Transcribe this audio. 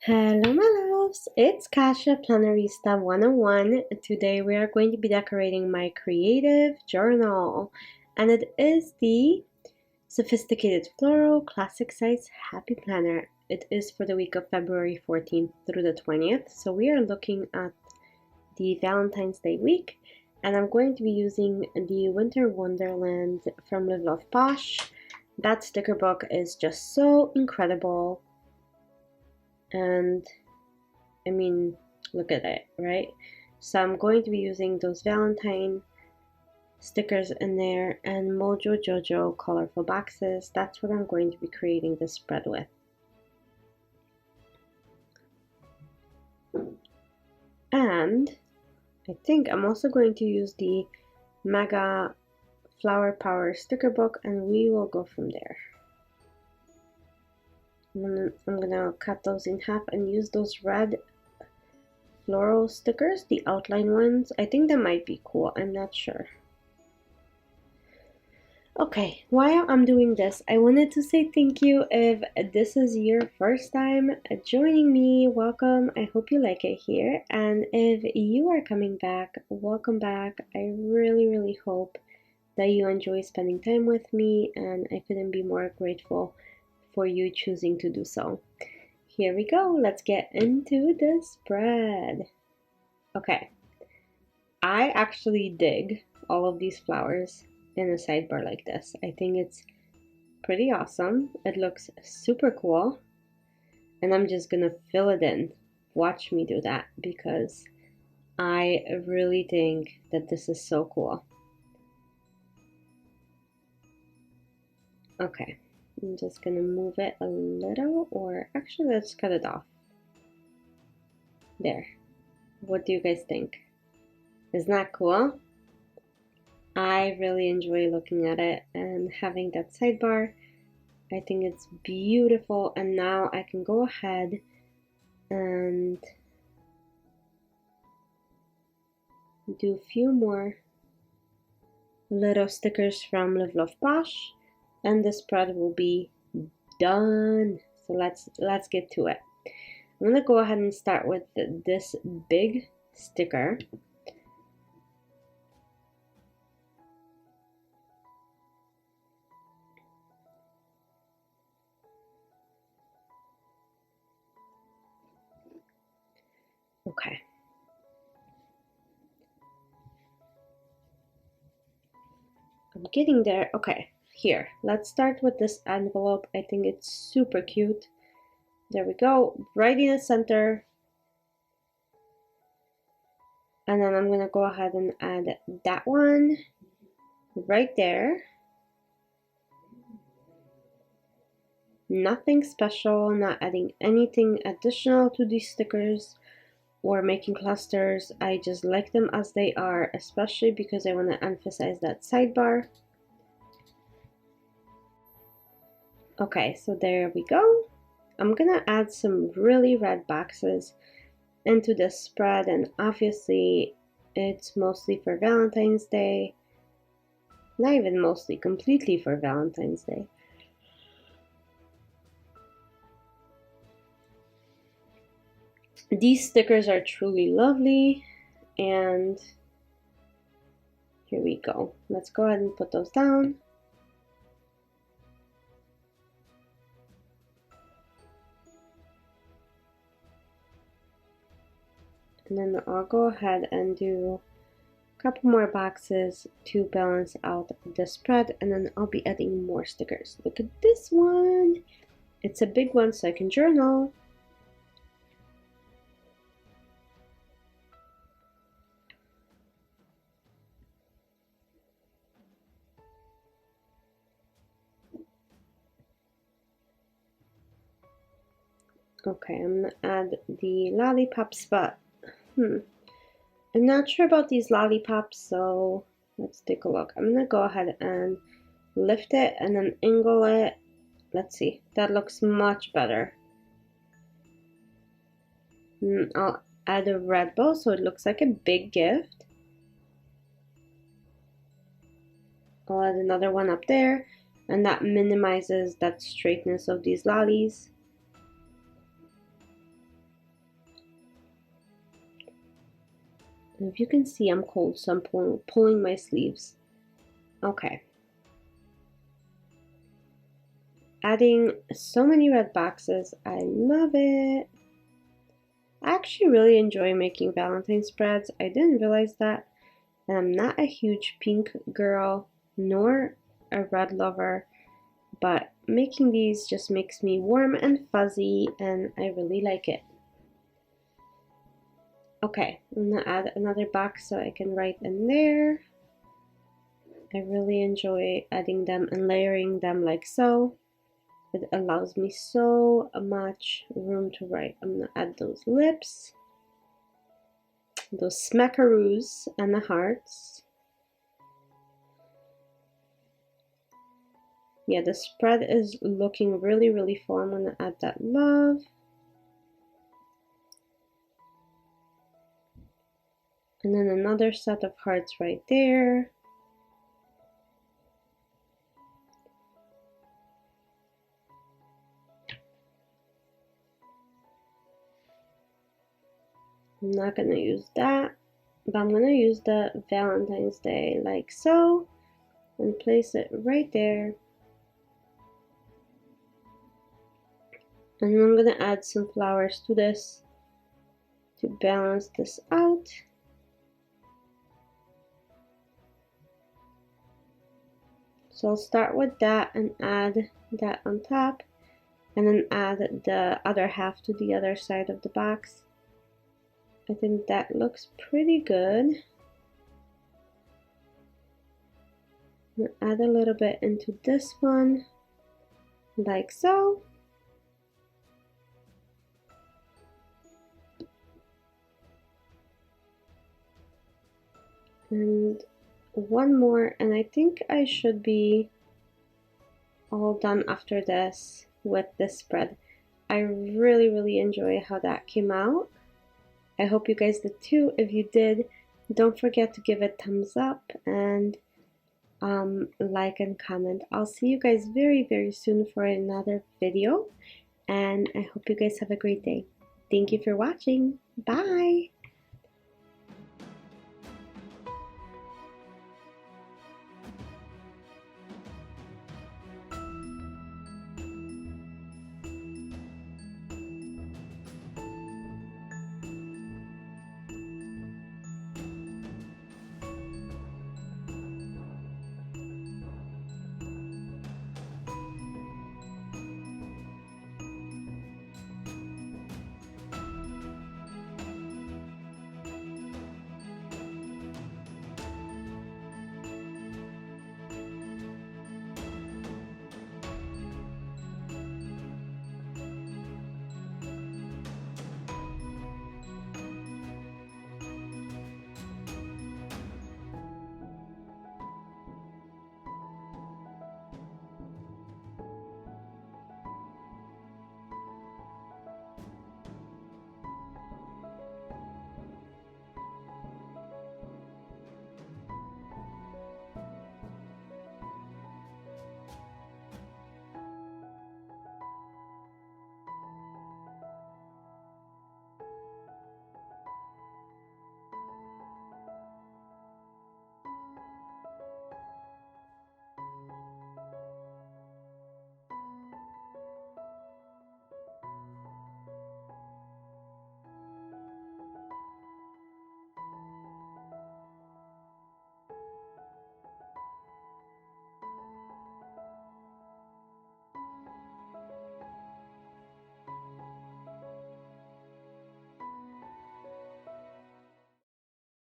Hello my loves, it's Kasha Planarista 101. Today we are going to be decorating my creative journal, and it is the Sophisticated Floral Classic Size Happy Planner. It is for the week of February 14th through the 20th, so we are looking at the Valentine's Day week, and I'm going to be using the Winter Wonderland from Live Love Posh. That sticker book is just so incredible. And I mean, look at it, right? So I'm going to be using those Valentine stickers in there and Mojo Jojo colorful boxes. That's what I'm going to be creating this spread with. And I think I'm also going to use the Mega Flower Power sticker book, and we will go from there. I'm gonna cut those in half and use those red floral stickers, the outline ones. I think that might be cool, I'm not sure. Okay, while I'm doing this, I wanted to say thank you. If this is your first time joining me, welcome. I hope you like it here. And if you are coming back, welcome back. I really hope that you enjoy spending time with me, and I couldn't be more grateful for you choosing to do so. Here we go. Let's get into the spread. Okay, I actually dig all of these flowers in a sidebar like this. I think it's pretty awesome. It looks super cool, and I'm just gonna fill it in. Watch me do that because I really think that this is so cool. Okay, I'm just gonna move it a little, or actually let's cut it off. There. What do you guys think? Isn't that cool? I really enjoy looking at it and having that sidebar. I think it's beautiful, and now I can go ahead and do a few more little stickers from Live Love Posh, and the spread will be done. So let's get to it. I'm gonna go ahead and start with this big sticker. Okay. I'm getting there. Okay, here. Let's start with this envelope. I think it's super cute. There we go, right in the center. And then I'm gonna go ahead and add that one right there. Nothing special, not adding anything additional to these stickers or making clusters. I just like them as they are, especially because I want to emphasize that sidebar. Okay, so there we go. I'm gonna add some really red boxes into this spread, and obviously it's mostly for Valentine's Day. Not even mostly, completely for Valentine's Day. These stickers are truly lovely, and here we go. Let's go ahead and put those down. And then I'll go ahead and do a couple more boxes to balance out the spread, and then I'll be adding more stickers. Look at this one. It's a big one, so I can journal. Okay, I'm gonna add the lollipops, but I'm not sure about these lollipops, so let's take a look. I'm gonna go ahead and lift it and then angle it. Let's see, that looks much better. I'll add a red bow so it looks like a big gift. I'll add another one up there, and that minimizes that straightness of these lollies. And if you can see, I'm cold, so I'm pulling my sleeves. Okay. Adding so many red boxes. I love it. I actually really enjoy making Valentine spreads. I didn't realize that. And I'm not a huge pink girl, nor a red lover, but making these just makes me warm and fuzzy, and I really like it. Okay, I'm gonna add another box so I can write in there. I really enjoy adding them and layering them like so. It allows me so much room to write. I'm gonna add those lips, those smackaroos, and the hearts. Yeah, the spread is looking really, really full. I'm gonna add that love. And then another set of hearts right there. I'm not gonna use that, but I'm gonna use the Valentine's Day like so, and place it right there. And I'm gonna add some flowers to this to balance this out. So I'll start with that and add that on top, and then add the other half to the other side of the box. I think that looks pretty good. I'm gonna add a little bit into this one, like so. And one more, and I think I should be all done after this with this spread. I really, really enjoy how that came out. I hope you guys did too. If you did, don't forget to give it a thumbs up and like and comment. I'll see you guys very, very soon for another video, and I hope you guys have a great day. Thank you for watching. Bye!